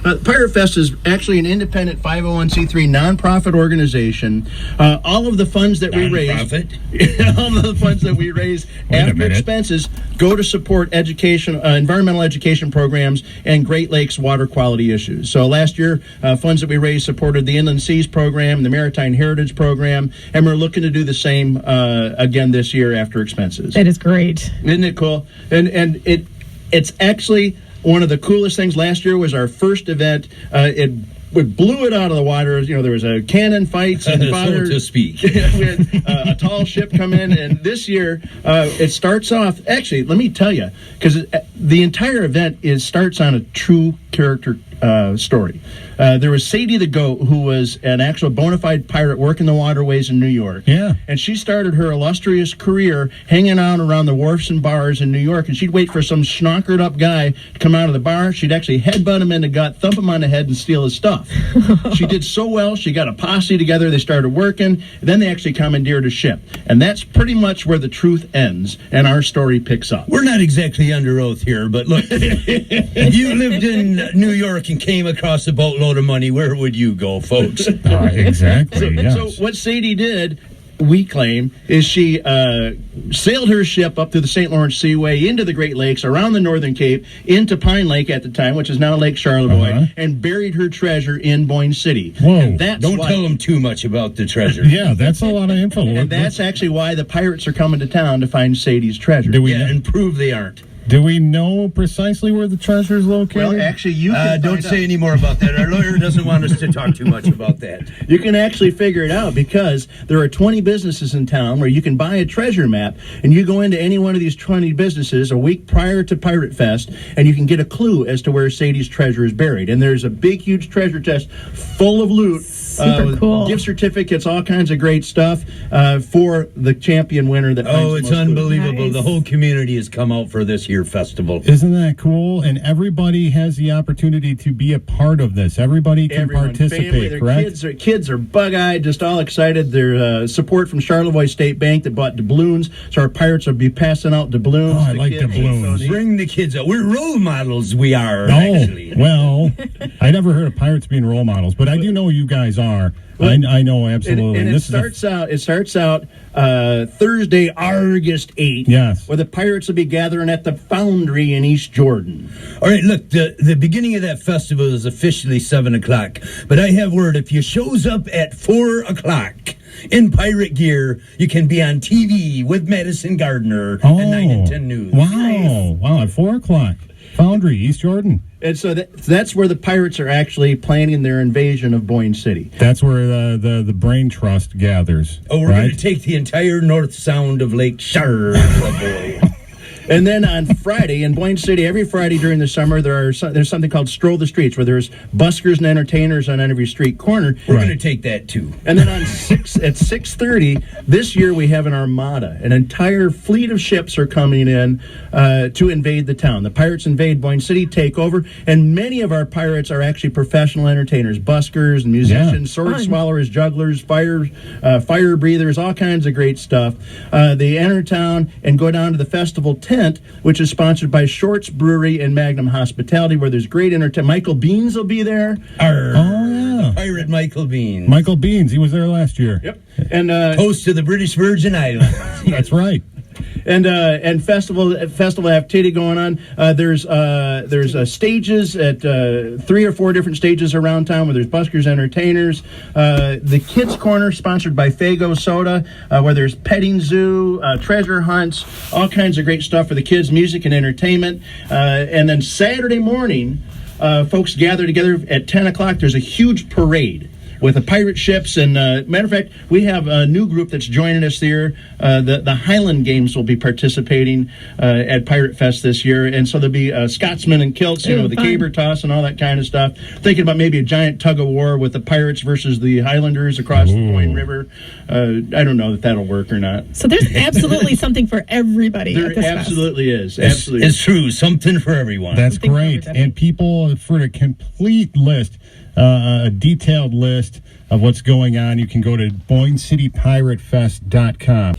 PirateFest is actually an independent 501c3 nonprofit organization. All of the funds that we raise, all of the funds that we raise after expenses go to support education, environmental education programs, and Great Lakes water quality issues. So last year, funds that we raised supported the Inland Seas program, the Maritime Heritage program, and we're looking to do the same again this year after expenses. That is great. Isn't it cool? And it's actually one of the coolest things. Last year was our first event. We blew it out of the water. You know, there was a cannon fights and fire, so to speak. We had a tall ship come in, and this year it starts off. Actually, let me tell you, because the entire event starts on a true character story. There was Sadie the Goat, who was an actual bona fide pirate working the waterways in New York. Yeah. And she started her illustrious career hanging out around the wharfs and bars in New York, and she'd wait for some schnockered up guy to come out of the bar. She'd actually headbutt him in the gut, thump him on the head, and steal his stuff. She did so well, she got a posse together, they started working, then they actually commandeered a ship. And that's pretty much where the truth ends, and our story picks up. We're not exactly under oath here, but look, if you lived in New York and came across a boatload of money, where would you go, folks? Exactly, yes. So what Sadie did, we claim, is she sailed her ship up through the St. Lawrence Seaway into the Great Lakes, around the Northern Cape, into Pine Lake at the time, which is now Lake Charlevoix, and buried her treasure in Boyne City. Whoa. And that's Don't tell them too much about the treasure. Yeah, that's a lot of info. And that's actually why the pirates are coming to town to find Sadie's treasure. And prove they aren't. Do we know precisely where the treasure is located? Well, actually, you can don't say any more about that. Our lawyer doesn't want us to talk too much about that. You can actually figure it out because there are 20 businesses in town where you can buy a treasure map, and you go into any one of these 20 businesses a week prior to Pirate Fest, and you can get a clue as to where Sadie's treasure is buried. And there's a big, huge treasure chest full of loot. Super cool. Gift certificates, all kinds of great stuff for the champion winner. It's unbelievable. Nice. The whole community has come out for this here festival. Isn't that cool? And everybody has the opportunity to be a part of this. Everybody can participate, family, correct? Kids are bug-eyed, just all excited. There's support from Charlevoix State Bank that bought doubloons, so our pirates will be passing out doubloons. Oh, I like doubloons. Bring the kids out. We're role models, we are, actually. Well, I never heard of pirates being role models, but I do know you guys are. I know absolutely. And it starts out Thursday, August 8th. Yes. Where the pirates will be gathering at the Foundry in East Jordan. All right, look, the beginning of that festival is officially 7 o'clock, but I have word, if you shows up at 4 o'clock in pirate gear, you can be on TV with Madison Gardner at 9 and 10 News. Wow. Nice. Wow, at 4 o'clock. Foundry, East Jordan. And so that's where the pirates are actually planning their invasion of Boyne City. That's where the Brain Trust gathers. Oh, we're going to take the entire north sound of Lake Charlevoix. And then on Friday in Boyne City, every Friday during the summer, there's something called Stroll the Streets, where there's buskers and entertainers on every street corner. We're going to take that too. And then at 6:30 this year, we have an armada. An entire fleet of ships are coming in to invade the town. The pirates invade Boyne City, take over, and many of our pirates are actually professional entertainers, buskers, musicians, sword swallowers, jugglers, fire breathers, all kinds of great stuff. They enter town and go down to the festival tent, which is sponsored by Shorts Brewery and Magnum Hospitality, where there's great entertainment. Michael Beans will be there. Oh, yeah. Pirate Michael Beans. Michael Beans, he was there last year. Yep. And host to the British Virgin Islands. That's right. And festival activity going on. There's stages at 3 or 4 different stages around town where there's buskers, entertainers. The Kids Corner, sponsored by Fago Soda, where there's petting zoo, treasure hunts, all kinds of great stuff for the kids, music and entertainment. And then Saturday morning, folks gather together at 10 o'clock. There's a huge parade with the pirate ships, and matter of fact, we have a new group that's joining us here. The Highland Games will be participating at Pirate Fest this year, and so there'll be Scotsmen and kilts, the caber toss and all that kind of stuff. Thinking about maybe a giant tug of war with the pirates versus the Highlanders across the Boyne River. I don't know if that'll work or not. So there's absolutely something for everybody. There at this absolutely fest. is. Absolutely, it's true. Something for everyone. That's great. And people, for a complete list, a detailed list of what's going on, you can go to BoyneCityPirateFest.com.